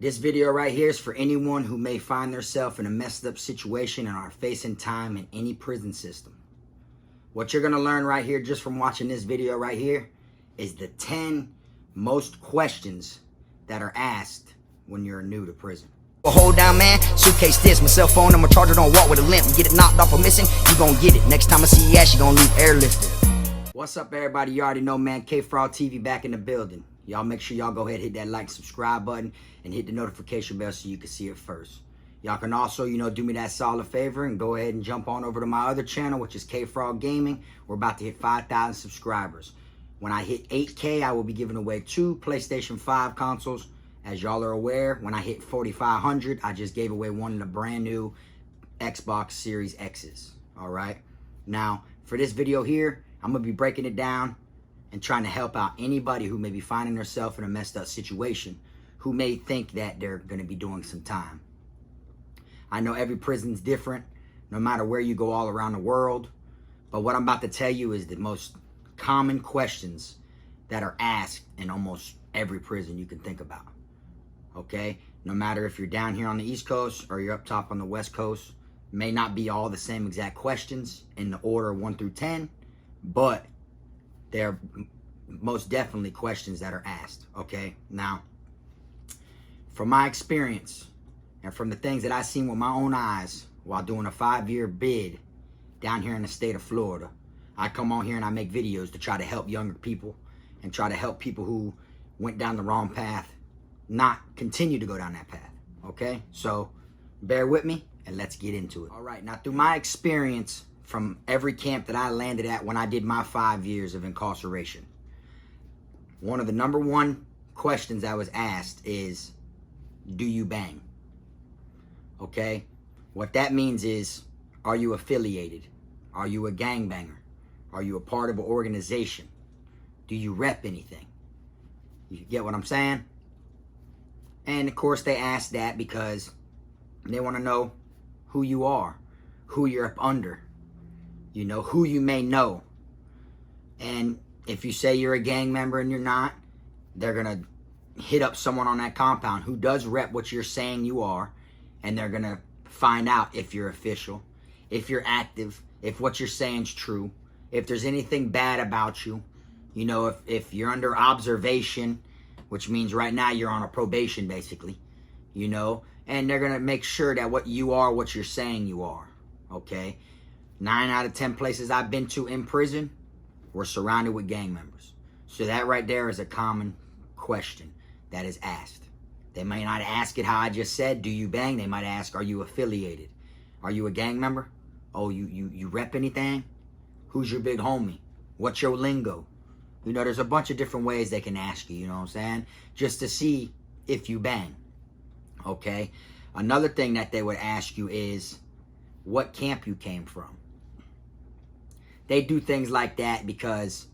This video right here is for anyone who may find themselves in a messed up situation and are facing time in any prison system. What you're going to learn right here just from watching this video right here is the 10 most questions that are asked when you're new to prison. Hold down, man. Suitcase this, my cell phone, I'm a charger, don't walk with a limp. Get it knocked off or missing, you gon' get it. Next time I see your ass, you gon' leave airlifted. What's up, everybody? You already know, man. Kfrogtv back in the building. Y'all make sure y'all go ahead and hit that like, subscribe button, and hit the notification bell so you can see it first. Y'all can also, do me that solid favor and go ahead and jump on over to my other channel, which is KFROG Gaming. We're about to hit 5,000 subscribers. When I hit 8K, I will be giving away 2 PlayStation 5 consoles. As y'all are aware, when I hit 4,500, I just gave away one of the brand new Xbox Series X's. All right. Now, for this video here, I'm going to be breaking it down and trying to help out anybody who may be finding themselves in a messed up situation, who may think that they're going to be doing some time. I know every prison's different, no matter where you go all around the world. But what I'm about to tell you is the most common questions that are asked in almost every prison you can think about. Okay? No matter if you're down here on the East Coast or you're up top on the West Coast, may not be all the same exact questions in the order 1 through 10, but they're most definitely questions that are asked. Okay? Now, from my experience and from the things that I've seen with my own eyes while doing a 5-year bid down here in the state of Florida, I come on here and I make videos to try to help younger people and try to help people who went down the wrong path not continue to go down that path. Okay? So bear with me and let's get into it. All right. Now, through my experience from every camp that I landed at when I did my 5 years of incarceration, one of the number one questions I was asked is, do you bang? Okay? What that means is, are you affiliated? Are you a gangbanger? Are you a part of an organization? Do you rep anything? You get what I'm saying? And of course they ask that because they want to know who you are, who you're up under, who you may know. And if you say you're a gang member and you're not, they're going to hit up someone on that compound who does rep what you're saying you are, and they're going to find out if you're official, if you're active, if what you're saying is true, if there's anything bad about you, if you're under observation, which means right now you're on a probation basically, and they're going to make sure that what you are, what you're saying you are, okay? 9 out of 10 places I've been to in prison were surrounded with gang members. So that right there is a common question that is asked. They may not ask it how I just said, do you bang? They might ask, are you affiliated? Are you a gang member? Oh, you rep anything? Who's your big homie? What's your lingo? There's a bunch of different ways they can ask you, just to see if you bang. Okay? Another thing that they would ask you is what camp you came from. They do things like that because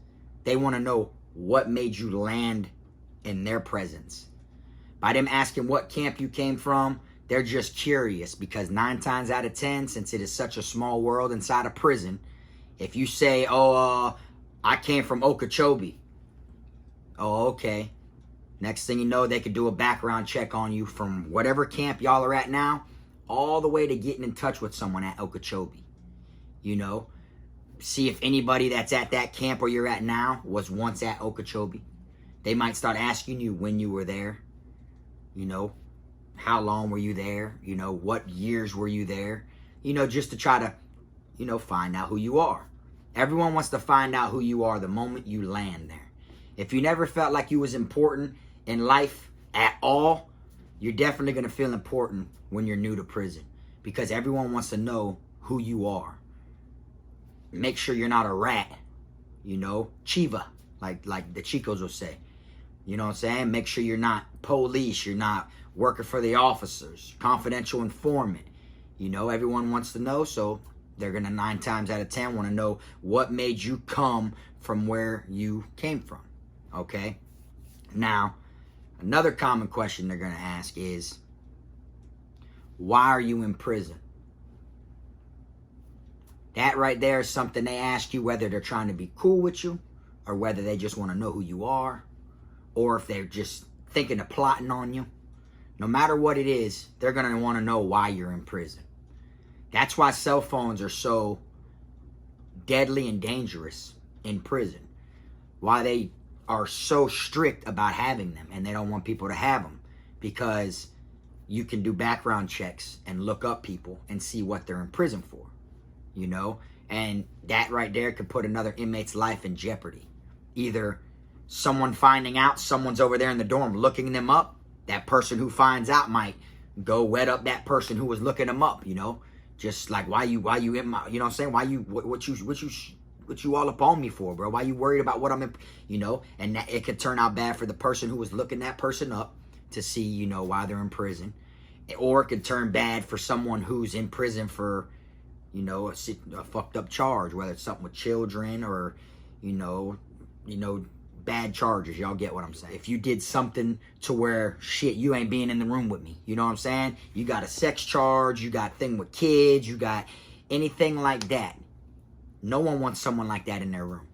they want to know what made you land in their presence. By them asking what camp you came from, they're just curious because 9 times out of 10, since it is such a small world inside a prison, if you say, I came from Okeechobee. Oh, okay. Next thing you know, they could do a background check on you from whatever camp y'all are at now, all the way to getting in touch with someone at Okeechobee. See if anybody that's at that camp where you're at now was once at Okeechobee. They might start asking you when you were there. How long were you there? What years were you there? Just to try to, find out who you are. Everyone wants to find out who you are the moment you land there. If you never felt like you was important in life at all, you're definitely going to feel important when you're new to prison because everyone wants to know who you are. Make sure you're not a rat, chiva, like the Chicos will say. You know what I'm saying? Make sure you're not police, you're not working for the officers, confidential informant. Everyone wants to know, so they're going to 9 times out of 10 want to know what made you come from where you came from, okay? Now, another common question they're going to ask is, why are you in prison? That right there is something they ask you, whether they're trying to be cool with you or whether they just want to know who you are or if they're just thinking of plotting on you. no matter what it is, they're going to want to know why you're in prison. That's why cell phones are so deadly and dangerous in prison. Why they are so strict about having them, and they don't want people to have them, because you can do background checks and look up people and see what they're in prison for, you know? And that right there could put another inmate's life in jeopardy. Either someone finding out someone's over there in the dorm looking them up, that person who finds out might go wet up that person who was looking them up, you know? Just like, why you in my, you know what I'm saying? Why you, what you all up on me for, bro? Why you worried about what I'm in, you know? And that, it could turn out bad for the person who was looking that person up to see, you know, why they're in prison. Or it could turn bad for someone who's in prison for, you know, a fucked up charge, whether it's something with children or, you know, bad charges. Y'all get what I'm saying? If you did something to where, shit, you ain't being in the room with me. You know what I'm saying? You got a sex charge, you got a thing with kids, you got anything like that. No one wants someone like that in their room.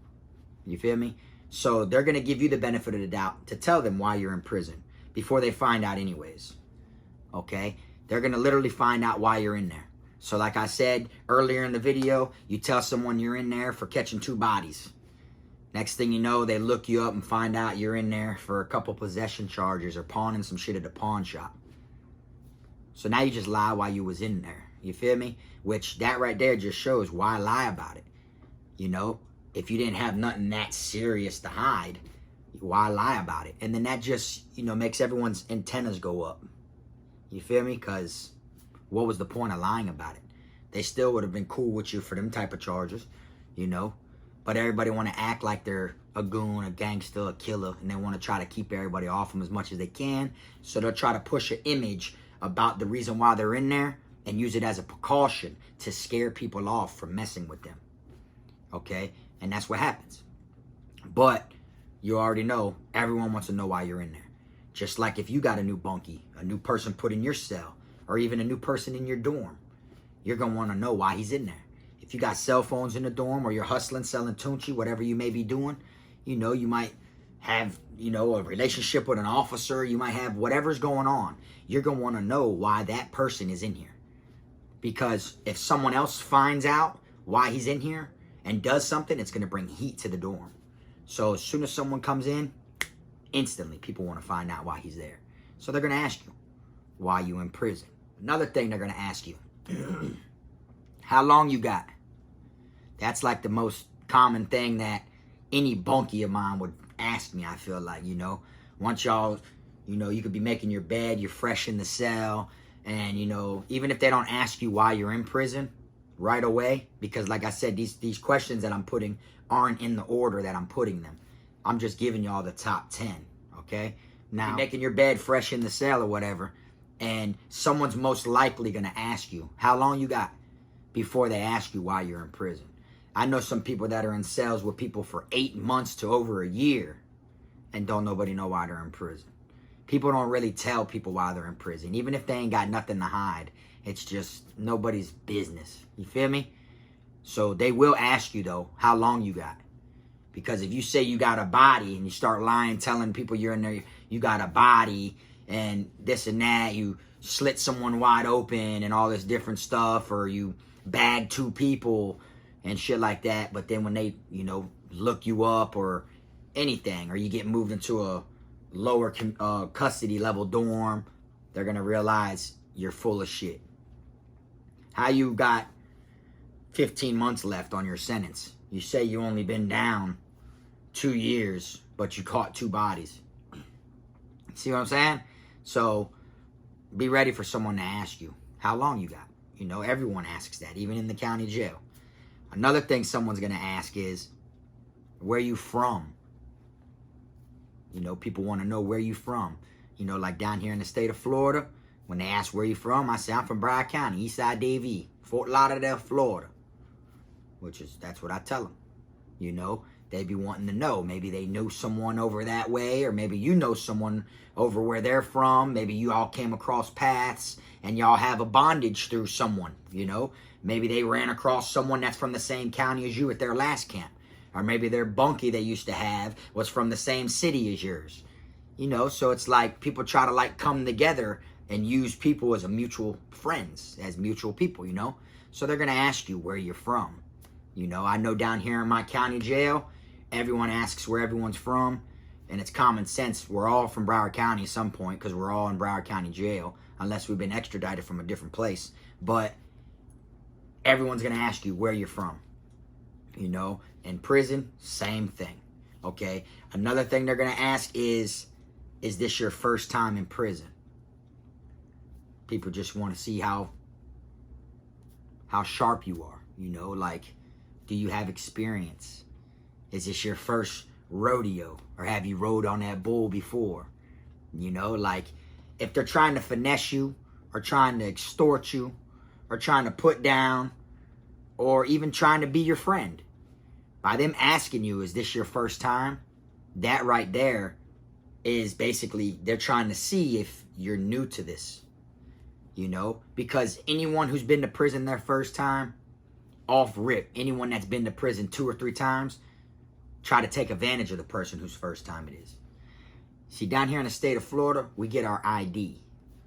You feel me? So they're going to give you the benefit of the doubt to tell them why you're in prison before they find out anyways. Okay? They're going to literally find out why you're in there. So like I said earlier in the video, you tell someone you're in there for catching 2 bodies. Next thing you know, they look you up and find out you're in there for a couple possession charges or pawning some shit at the pawn shop. So now you just lie while you was in there. You feel me? Which that right there just shows why lie about it. You know, if you didn't have nothing that serious to hide, why lie about it? And then that just, you know, makes everyone's antennas go up. You feel me? Because what was the point of lying about it? They still would have been cool with you for them type of charges, you know. But everybody want to act like they're a goon, a gangster, a killer, and they want to try to keep everybody off them as much as they can. So they'll try to push an image about the reason why they're in there and use it as a precaution to scare people off from messing with them. Okay? And that's what happens. But you already know, everyone wants to know why you're in there. Just like if you got a new bunkie, a new person put in your cell, or even a new person in your dorm, you're going to want to know why he's in there. If you got cell phones in the dorm, or you're hustling, selling Tunchi, whatever you may be doing, you know, you might have, you know, a relationship with an officer, you might have whatever's going on. You're going to want to know why that person is in here. Because if someone else finds out why he's in here and does something, it's going to bring heat to the dorm. So as soon as someone comes in, instantly people want to find out why he's there. So they're going to ask you, why you in prison? Another thing they're going to ask you, how long you got? That's like the most common thing that any bunkie of mine would ask me, I feel like, you know. Once y'all, you know, you could be making your bed, you're fresh in the cell, and, you know, even if they don't ask you why you're in prison right away, because like I said, these questions that I'm putting aren't in the order that I'm putting them. I'm just giving y'all the top 10, okay? Now, you're making your bed fresh in the cell or whatever, and someone's most likely going to ask you, how long you got, before they ask you why you're in prison. I know some people that are in cells with people for 8 months to over a year and don't nobody know why they're in prison. People don't really tell people why they're in prison. Even if they ain't got nothing to hide, it's just nobody's business. You feel me? So they will ask you, though, how long you got. Because if you say you got a body and you start lying, telling people you're in there, you got a body and this and that, you slit someone wide open and all this different stuff, or you bagged 2 people and shit like that, but then when they, you know, look you up or anything, or you get moved into a lower custody level dorm, they're going to realize you're full of shit. How you got 15 months left on your sentence? You say you only been down 2 years, but you caught 2 bodies. See what I'm saying? So be ready for someone to ask you how long you got. You know, everyone asks that, even in the county jail. Another thing someone's going to ask is, where you from? You know, people want to know where you from. You know, like down here in the state of Florida, when they ask where you from, I say I'm from Broward County, Eastside DV, Fort Lauderdale, Florida. That's what I tell them. You know, they be wanting to know. Maybe they knew someone over that way, or maybe you know someone over where they're from. Maybe you all came across paths and y'all have a bondage through someone, you know. Maybe they ran across someone that's from the same county as you at their last camp. Or maybe their bunkie they used to have was from the same city as yours. You know, so it's like people try to like come together and use people as a mutual friends, as mutual people, you know? So they're going to ask you where you're from. You know, I know down here in my county jail, everyone asks where everyone's from, and it's common sense. We're all from Broward County at some point because we're all in Broward County jail, unless we've been extradited from a different place. But everyone's going to ask you where you're from. You know, in prison, same thing. Okay? Another thing they're going to ask is this your first time in prison? People just want to see how sharp you are. You know, like, do you have experience? Is this your first rodeo? Or have you rode on that bull before? You know, like, if they're trying to finesse you, or trying to extort you, or trying to put down, or even trying to be your friend, by them asking you, is this your first time? That right there is basically, they're trying to see if you're new to this. You know, because anyone who's been to prison their first time, off rip, anyone that's been to prison 2 or 3 times, try to take advantage of the person whose first time it is. See, down here in the state of Florida, we get our ID,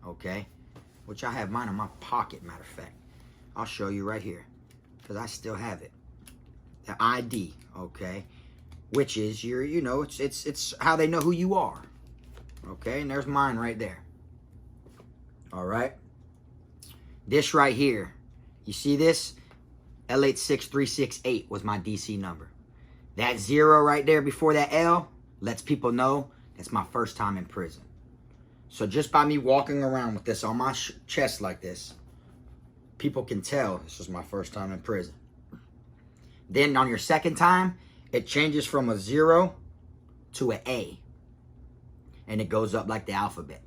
okay? Which I have mine in my pocket, matter of fact. I'll show you right here, because I still have it. The ID, okay? Which is your, you know, it's how they know who you are. Okay, and there's mine right there. All right? This right here, you see this? L86368 was my DC number. That 0 right there before that L lets people know that's my first time in prison. So just by me walking around with this on my chest like this, people can tell this is my first time in prison. Then on your second time, it changes from a 0 to an A. And it goes up like the alphabet.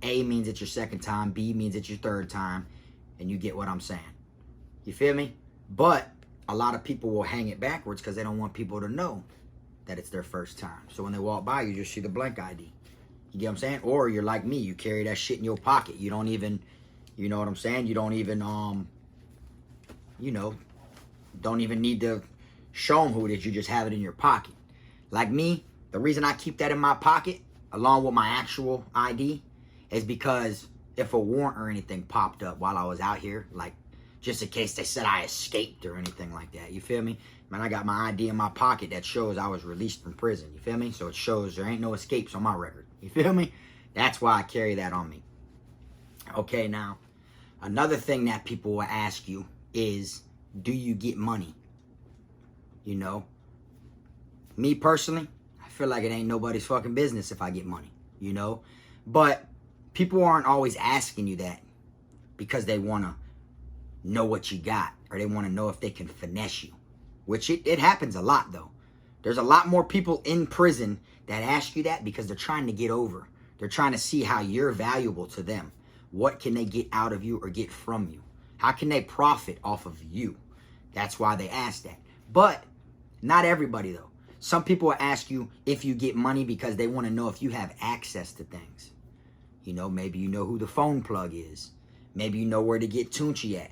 A means it's your second time, B means it's your third time, and you get what I'm saying. You feel me? But a lot of people will hang it backwards because they don't want people to know that it's their first time. So when they walk by, you just see the blank ID. You get what I'm saying? Or you're like me, you carry that shit in your pocket. You don't even, you know what I'm saying? You don't even, you know, don't even need to show them who it is. You just have it in your pocket. Like me, the reason I keep that in my pocket, along with my actual ID, is because if a warrant or anything popped up while I was out here, like, just in case they said I escaped or anything like that. You feel me? Man, I got my ID in my pocket that shows I was released from prison. You feel me? So it shows there ain't no escapes on my record. You feel me? That's why I carry that on me. Okay, now, another thing that people will ask you is, do you get money? You know? Me personally, I feel like it ain't nobody's fucking business if I get money. You know? But people aren't always asking you that because they want to know what you got, or they want to know if they can finesse you, which it happens a lot though. There's a lot more people in prison that ask you that because they're trying to get over. They're trying to see how you're valuable to them. What can they get out of you or get from you? How can they profit off of you? That's why they ask that. But not everybody though. Some people will ask you if you get money because they want to know if you have access to things. You know, maybe you know who the phone plug is. Maybe you know where to get Tunchi at.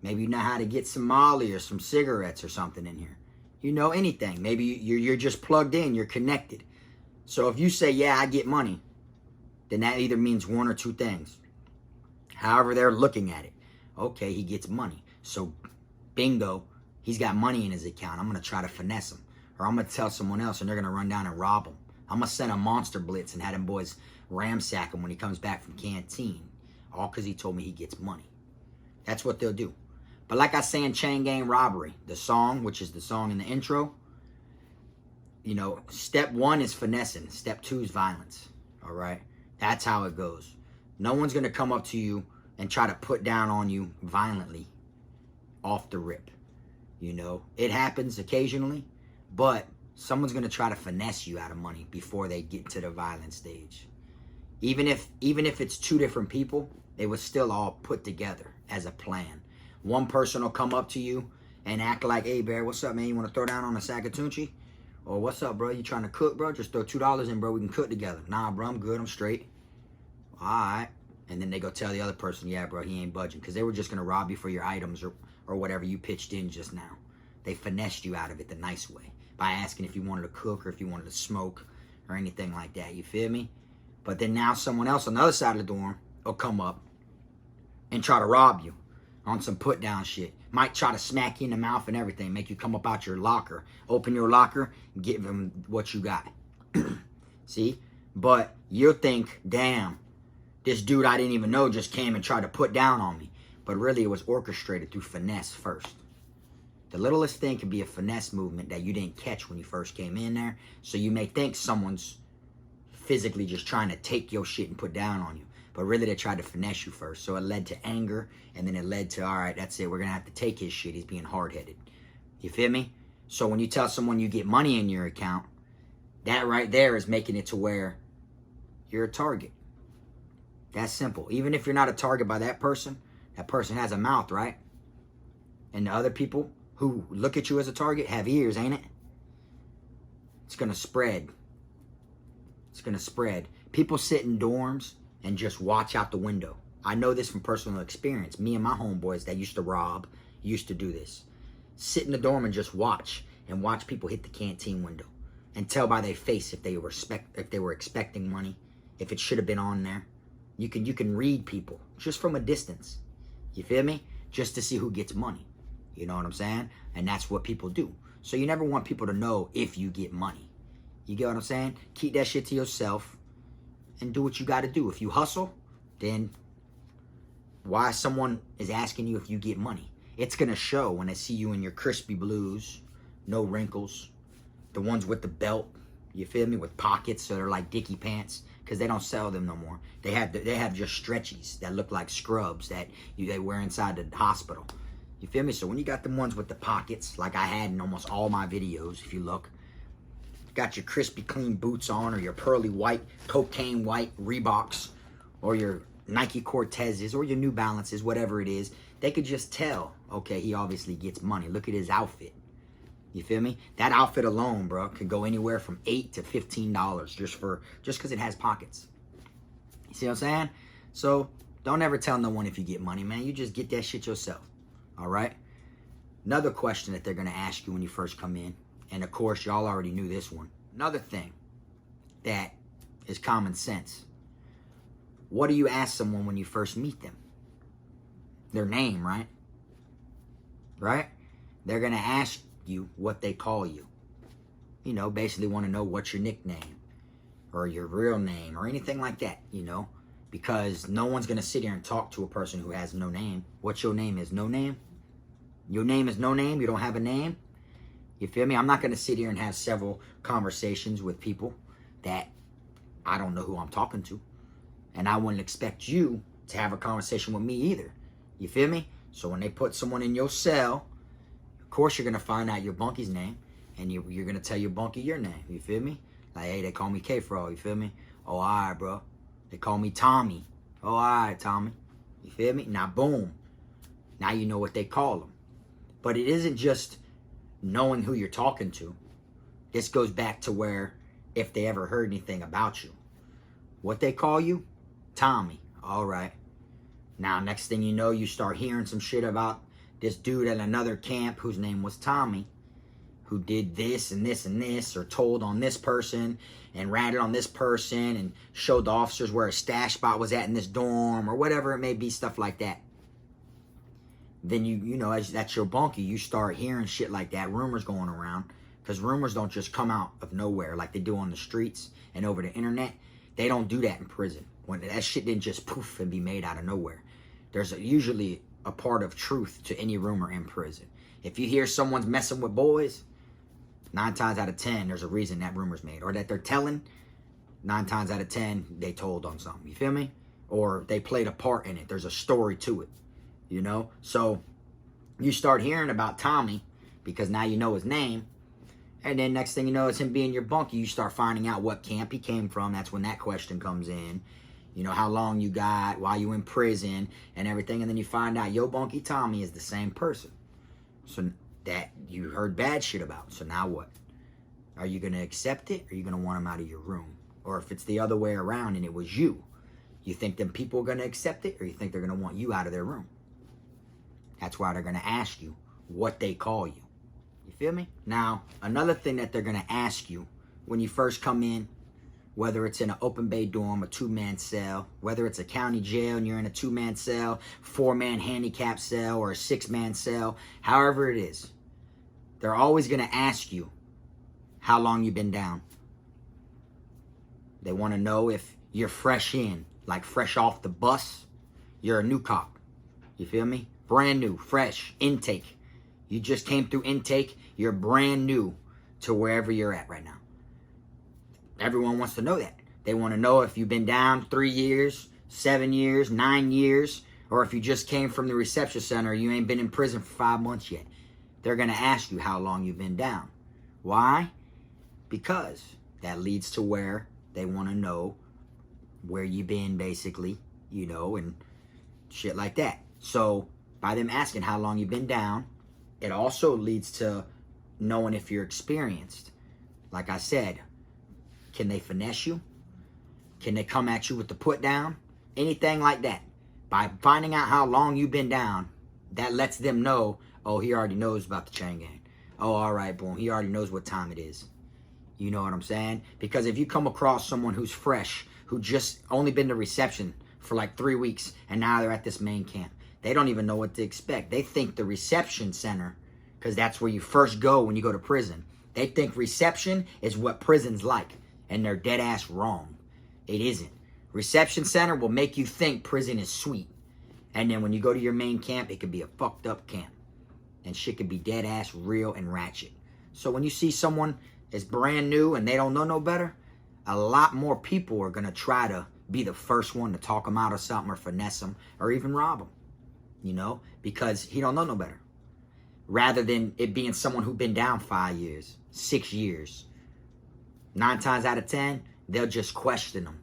Maybe you know how to get some Molly or some cigarettes or something in here. You know, anything. Maybe you're just plugged in. You're connected. So if you say, yeah, I get money, then that either means one or two things. However they're looking at it. Okay, he gets money. So, bingo, he's got money in his account. I'm going to try to finesse him. Or I'm going to tell someone else and they're going to run down and rob him. I'm going to send a monster blitz and have them boys ramsack him when he comes back from canteen. All because he told me he gets money. That's what they'll do. But like I say in Chain Gang Robbery, the song, which is the song in the intro, you know, step 1 is finessing. Step 2 is violence. All right? That's how it goes. No one's going to come up to you and try to put down on you violently off the rip. You know, it happens occasionally, but someone's going to try to finesse you out of money before they get to the violent stage. Even if it's 2 different people, they would still all put together as a plan. One person will come up to you and act like, hey, Bear, what's up, man? You want to throw down on a sack of Tunchi? Or what's up, bro? You trying to cook, bro? Just throw $2 in, bro. We can cook together. Nah, bro, I'm good. I'm straight. All right. And then they go tell the other person, yeah, bro, he ain't budging. Because they were just going to rob you for your items or whatever you pitched in just now. They finessed you out of it the nice way by asking if you wanted to cook or if you wanted to smoke or anything like that. You feel me? But then now someone else on the other side of the dorm will come up and try to rob you on some put down shit. Might try to smack you in the mouth and everything, make you come up out your locker, open your locker, give them what you got. See? But you'll think, damn, this dude I didn't even know just came and tried to put down on me. But really it was orchestrated through finesse first. The littlest thing can be a finesse movement that you didn't catch when you first came in there. So you may think someone's physically just trying to take your shit and put down on you. But really they tried to finesse you first. So it led to anger, and then it led to, all right, that's it. We're going to have to take his shit. He's being hard-headed. You feel me? So when you tell someone you get money in your account, that right there is making it to where you're a target. That's simple. Even if you're not a target by that person has a mouth, right? And the other people who look at you as a target have ears, ain't it? It's going to spread. It's going to spread. People sit in dorms and just watch out the window. I know this from personal experience. Me and my homeboys that used to rob used to do this. Sit in the dorm and just watch people hit the canteen window and tell by their face if they were expecting money, if it should have been on there. You can read people just from a distance. You feel me? Just to see who gets money. You know what I'm saying? And that's what people do. So you never want people to know if you get money. You get what I'm saying? Keep that shit to yourself and do what you got to do. If you hustle, then why someone is asking you if you get money? It's going to show when they see you in your crispy blues, no wrinkles, the ones with the belt, you feel me, with pockets that are like dicky pants, because they don't sell them no more. They have just stretchies that look like scrubs that they wear inside the hospital. You feel me? So when you got the ones with the pockets, like I had in almost all my videos, if you look, got your crispy clean boots on, or your pearly white, cocaine white Reeboks, or your Nike Cortezes, or your New Balances, whatever it is, they could just tell, okay, he obviously gets money. Look at his outfit. You feel me? That outfit alone, bro, could go anywhere from $8 to $15 just because it has pockets. You see what I'm saying? So don't ever tell no one if you get money, man. You just get that shit yourself. All right? Another question that they're going to ask you when you first come in, and of course, y'all already knew this one. Another thing that is common sense. What do you ask someone when you first meet them? Their name, right? Right? They're going to ask you what they call you. You know, basically want to know what's your nickname or your real name or anything like that, you know, because no one's going to sit here and talk to a person who has no name. What your name is? No name? Your name is no name? You don't have a name? You feel me? I'm not going to sit here and have several conversations with people that I don't know who I'm talking to. And I wouldn't expect you to have a conversation with me either. You feel me? So when they put someone in your cell, of course you're going to find out your bunky's name. And you're going to tell your bunky your name. You feel me? Like, hey, they call me Kfrog. You feel me? Oh, all right, bro. They call me Tommy. Oh, all right, Tommy. You feel me? Now, boom. Now you know what they call them. But it isn't just knowing who you're talking to. This goes back to where if they ever heard anything about you. What they call you? Tommy. All right. Now, next thing you know, you start hearing some shit about this dude at another camp whose name was Tommy, who did this and this and this, or told on this person and ratted on this person and showed the officers where a stash spot was at in this dorm, or whatever it may be, stuff like that. Then you know, as that's your bunkie, you start hearing shit like that, rumors going around, because rumors don't just come out of nowhere like they do on the streets and over the internet. They don't do that in prison. When that shit didn't just poof and be made out of nowhere. There's usually a part of truth to any rumor in prison. If you hear someone's messing with boys, 9 times out of 10, there's a reason that rumor's made. Or that they're telling, 9 times out of 10, they told on something. You feel me? Or they played a part in it. There's a story to it. You know? So, you start hearing about Tommy, because now you know his name. And then next thing you know, it's him being your bunkie. You start finding out what camp he came from. That's when that question comes in. You know, how long you got, why you in prison, and everything. And then you find out your bunkie Tommy is the same person. So that you heard bad shit about. So now what? Are you going to accept it, or are you going to want him out of your room? Or if it's the other way around and it was you think them people are going to accept it, or you think they're going to want you out of their room? That's why they're going to ask you what they call you. You feel me? Now, another thing that they're going to ask you when you first come in, whether it's in an open bay dorm, a 2-man cell, whether it's a county jail and you're in a 2-man cell, 4-man handicap cell, or a 6-man cell, however it is, they're always going to ask you how long you've been down. They want to know if you're fresh in, like fresh off the bus. You're a new cop. You feel me? Brand new, fresh, intake. You just came through intake. You're brand new to wherever you're at right now. Everyone wants to know that. They want to know if you've been down 3 years, 7 years, 9 years, or if you just came from the reception center, you ain't been in prison for 5 months yet. They're going to ask you how long you've been down. Why? Because that leads to where they want to know where you've been, basically, you know, and shit like that. So by them asking how long you've been down, it also leads to knowing if you're experienced. Like I said, can they finesse you? Can they come at you with the put down? Anything like that. By finding out how long you've been down, that lets them know, oh, he already knows about the chain gang. Oh, all right, boom. He already knows what time it is. You know what I'm saying? Because if you come across someone who's fresh, who just only been to reception for like 3 weeks, and now they're at this main camp, they don't even know what to expect. They think the reception center, because that's where you first go when you go to prison, they think reception is what prison's like. And they're dead ass wrong. It isn't. Reception center will make you think prison is sweet. And then when you go to your main camp, it could be a fucked up camp. And shit could be dead ass real and ratchet. So when you see someone that's brand new and they don't know no better, a lot more people are going to try to be the first one to talk them out of something or finesse them or even rob them. You know, because he don't know no better. Rather than it being someone who's been down 5 years, 6 years. 9 times out of 10, they'll just question them.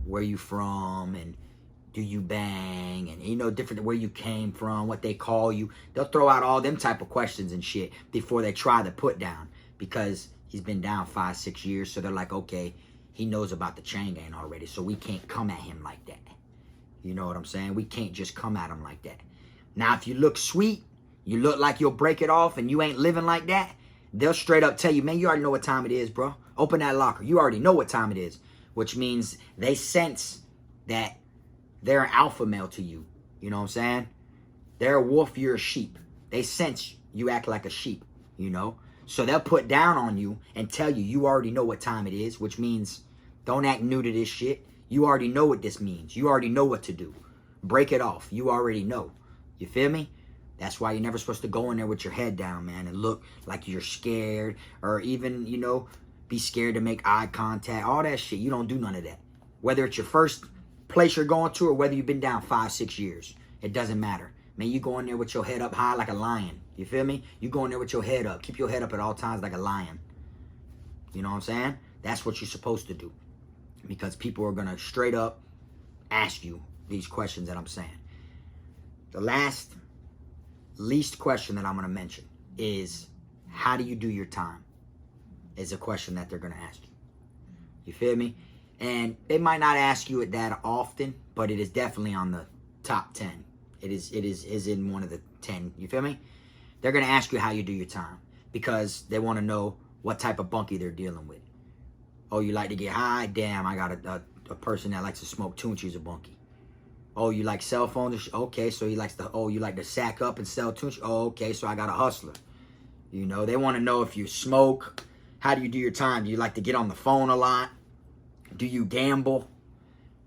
Where you from, and do you bang, and you know, different where you came from, what they call you. They'll throw out all them type of questions and shit before they try the put down, because he's been down 5, 6 years. So they're like, okay, he knows about the chain gang already, so we can't come at him like that. You know what I'm saying? We can't just come at him like that. Now, if you look sweet, you look like you'll break it off, and you ain't living like that, they'll straight up tell you, man, you already know what time it is, bro. Open that locker. You already know what time it is. Which means they sense that they're an alpha male to you. You know what I'm saying? They're a wolf, you're a sheep. They sense you act like a sheep, you know? So they'll put down on you and tell you, you already know what time it is. Which means don't act new to this shit. You already know what this means. You already know what to do. Break it off. You already know. You feel me? That's why you're never supposed to go in there with your head down, man, and look like you're scared, or even, you know, be scared to make eye contact, all that shit. You don't do none of that. Whether it's your first place you're going to or whether you've been down 5, 6 years, it doesn't matter. Man, you go in there with your head up high like a lion. You feel me? You go in there with your head up. Keep your head up at all times like a lion. You know what I'm saying? That's what you're supposed to do. Because people are going to straight up ask you these questions that I'm saying. The least question that I'm going to mention is, how do you do your time? Is a question that they're going to ask you. You feel me? And they might not ask you it that often, but it is definitely on the top 10. It is in one of the 10. You feel me? They're going to ask you how you do your time, because they want to know what type of bunkie they're dealing with. Oh, you like to get high? Damn, I got a person that likes to smoke Tunchi's a bunkie. Oh, you like cell phones? Okay, so he likes to, oh, you like to sack up and sell Tunchi? Oh, okay, so I got a hustler. You know, they want to know if you smoke. How do you do your time? Do you like to get on the phone a lot? Do you gamble?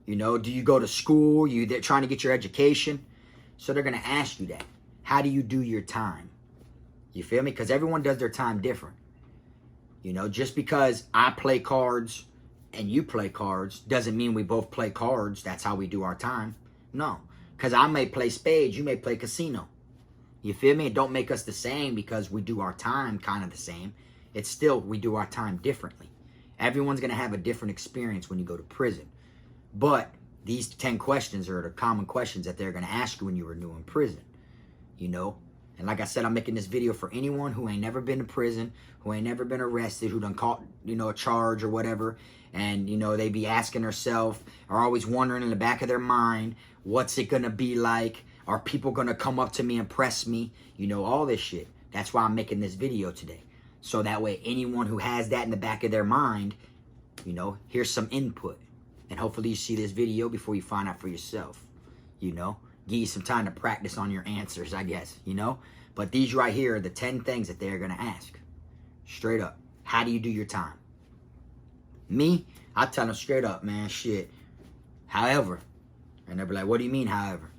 You know, do you go to school? They're trying to get your education. So they're going to ask you that. How do you do your time? You feel me? Because everyone does their time different. You know, just because I play cards and you play cards doesn't mean we both play cards. That's how we do our time. No. Because I may play spades, you may play casino. You feel me? It don't make us the same because we do our time kind of the same. It's still, we do our time differently. Everyone's going to have a different experience when you go to prison. But these 10 questions are the common questions that they're going to ask you when you were new in prison. You know? And like I said, I'm making this video for anyone who ain't never been to prison, who ain't never been arrested, who done caught, you know, a charge or whatever. And, you know, they be asking themselves, or always wondering in the back of their mind, what's it going to be like? Are people going to come up to me and press me? You know, all this shit. That's why I'm making this video today. So that way anyone who has that in the back of their mind, You know, here's some input. And hopefully you see this video before you find out for yourself. You know, give you some time to practice on your answers, I guess, you know. But these right here are the 10 things that they're going to ask. Straight up. How do you do your time? Me, I tell them straight up, man, shit. However. And they'll be like, what do you mean, however?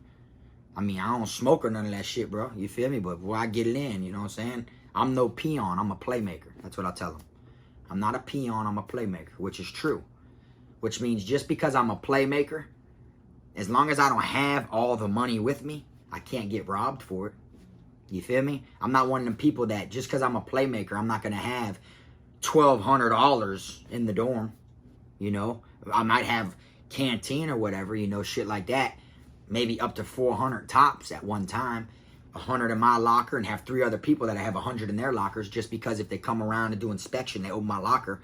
I mean, I don't smoke or none of that shit, bro. You feel me? But boy, I get it in, you know what I'm saying? I'm no peon. I'm a playmaker. That's what I tell them. I'm not a peon. I'm a playmaker, which is true. Which means just because I'm a playmaker, as long as I don't have all the money with me, I can't get robbed for it. You feel me? I'm not one of them people that just because I'm a playmaker, I'm not going to have $1,200 in the dorm. You know, I might have canteen or whatever, you know, shit like that. Maybe up to 400 tops at one time. 100 in my locker and have 3 other people that I have 100 in their lockers, just because if they come around and do inspection, they open my locker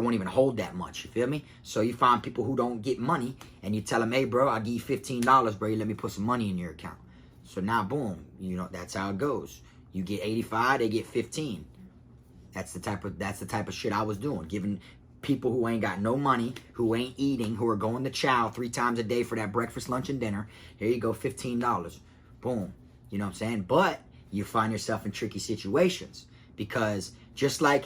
won't even hold that much, you feel me? So you find people who don't get money and you tell them, hey bro, I'll give you $15, bro, you let me put some money in your account. So now boom, you know, that's how it goes. You get 85, they get 15. That's the type of shit I was doing, giving people who ain't got no money, who ain't eating, who are going to chow 3 times a day for that breakfast, lunch, and dinner. Here you go, $15. Boom. You know what I'm saying? But you find yourself in tricky situations because just like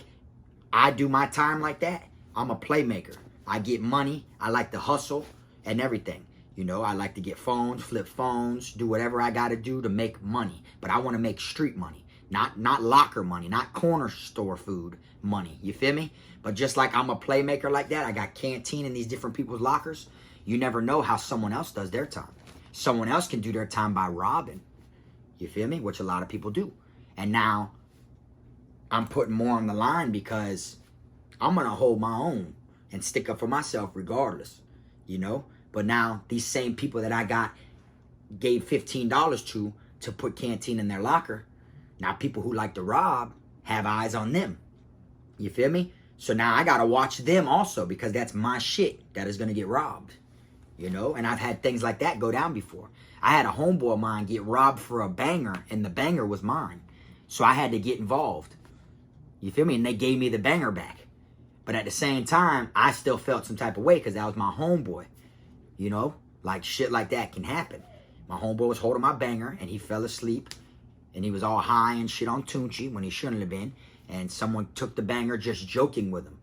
I do my time like that, I'm a playmaker. I get money. I like to hustle and everything. You know, I like to get phones, flip phones, do whatever I got to do to make money. But I want to make street money, not locker money, not corner store food money. You feel me? But just like I'm a playmaker like that, I got canteen in these different people's lockers. You never know how someone else does their time. Someone else can do their time by robbing. You feel me? Which a lot of people do. And now I'm putting more on the line because I'm going to hold my own and stick up for myself regardless, you know? But now these same people that I gave $15 to put canteen in their locker, now people who like to rob have eyes on them. You feel me? So now I got to watch them also because that's my shit that is going to get robbed, you know? And I've had things like that go down before. I had a homeboy of mine get robbed for a banger, and the banger was mine. So I had to get involved. You feel me? And they gave me the banger back. But at the same time, I still felt some type of way because that was my homeboy. You know? Like shit like that can happen. My homeboy was holding my banger, and he fell asleep. And he was all high and shit on Tunchi when he shouldn't have been. And someone took the banger just joking with him.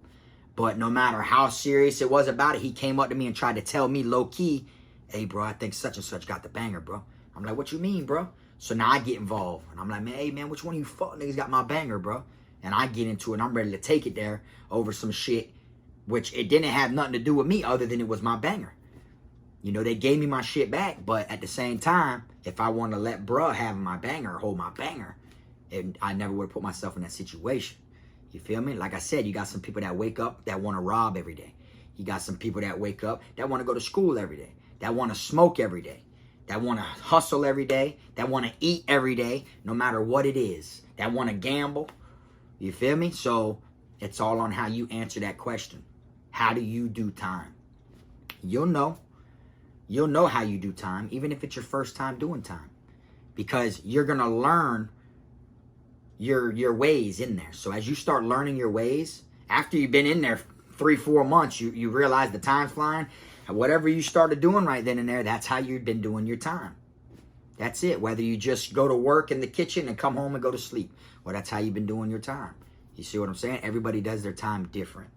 But no matter how serious it was about it, he came up to me and tried to tell me low-key, hey, bro, I think such and such got the banger, bro. I'm like, what you mean, bro? So now I get involved. And I'm like, man, hey, man, which one of you fuck niggas got my banger, bro? And I get into it. And I'm ready to take it there over some shit, which it didn't have nothing to do with me other than it was my banger. You know, they gave me my shit back. But at the same time, if I wanted to let bruh have my banger, hold my banger, I never would have put myself in that situation. You feel me? Like I said, you got some people that wake up that want to rob every day. You got some people that wake up that want to go to school every day. That want to smoke every day, that want to hustle every day, that want to eat every day, no matter what it is, that want to gamble. You feel me? So it's all on how you answer that question. How do you do time? You'll know. You'll know how you do time, even if it's your first time doing time, because you're going to learn your ways in there. So as you start learning your ways, after you've been in there 3-4 months, you realize the time's flying. And whatever you started doing right then and there, that's how you've been doing your time. That's it. Whether you just go to work in the kitchen and come home and go to sleep, well, that's how you've been doing your time. You see what I'm saying? Everybody does their time different.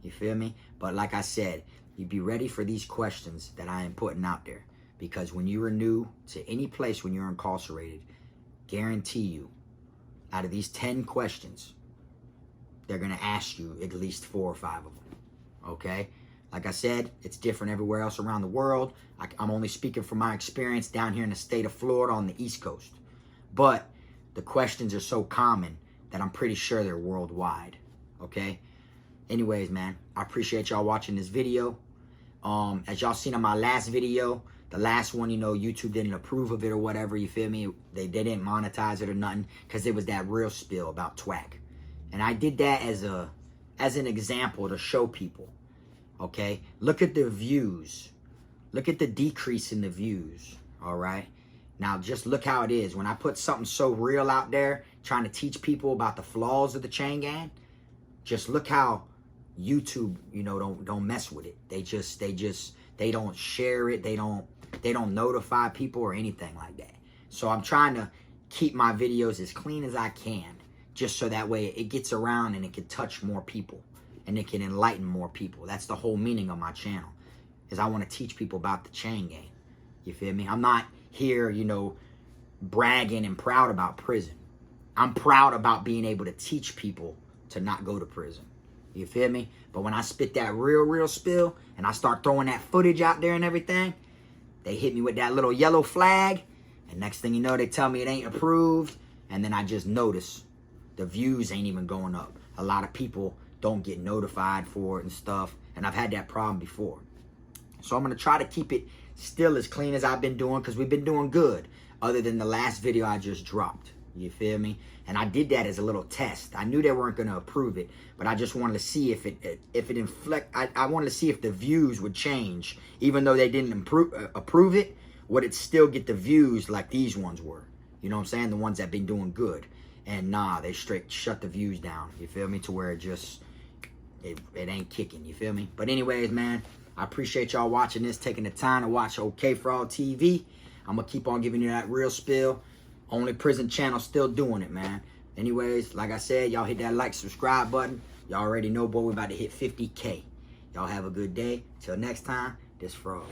You feel me? But like I said, you be ready for these questions that I am putting out there. Because when you are new to any place when you're incarcerated, guarantee you, out of these 10 questions, they're going to ask you at least 4 or 5 of them. Okay? Like I said, it's different everywhere else around the world. I'm only speaking from my experience down here in the state of Florida on the East Coast. But the questions are so common that I'm pretty sure they're worldwide. Okay? Anyways, man, I appreciate y'all watching this video. As y'all seen on my last video, the last one, you know, YouTube didn't approve of it or whatever, you feel me? They didn't monetize it or nothing because it was that real spill about Twack. And I did that as an example to show people. Okay, look at the views. Look at the decrease in the views. All right. Now, just look how it is. When I put something so real out there, trying to teach people about the flaws of the chain gang, just look how YouTube, you know, don't mess with it. They don't share it. They don't notify people or anything like that. So I'm trying to keep my videos as clean as I can, just so that way it gets around and it can touch more people and it can enlighten more people. That's the whole meaning of my channel, is I want to teach people about the chain gang. You feel me? I'm not here, you know, bragging and proud about prison. I'm proud about being able to teach people to not go to prison. You feel me? But when I spit that real spill and I start throwing that footage out there and everything, they hit me with that little yellow flag, and next thing you know, they tell me it ain't approved, and then I just notice the views ain't even going up. A lot of people don't get notified for it and stuff, and I've had that problem before. So I'm going to try to keep it still as clean as I've been doing, because we've been doing good, other than the last video I just dropped. You feel me? And I did that as a little test. I knew they weren't going to approve it, but I just wanted to see if it inflect. I wanted to see if the views would change. Even though they didn't approve it, would it still get the views like these ones were? You know what I'm saying? The ones that been doing good. And nah, they straight shut the views down. You feel me? To where it just, it ain't kicking. You feel me? But anyways, man, I appreciate y'all watching this, taking the time to watch Kfrogtv. I'm going to keep on giving you that real spill. Only prison channel still doing it, man. Anyways, like I said, y'all hit that like, subscribe button. Y'all already know, boy, we about to hit 50K. Y'all have a good day. Till next time, this Frog.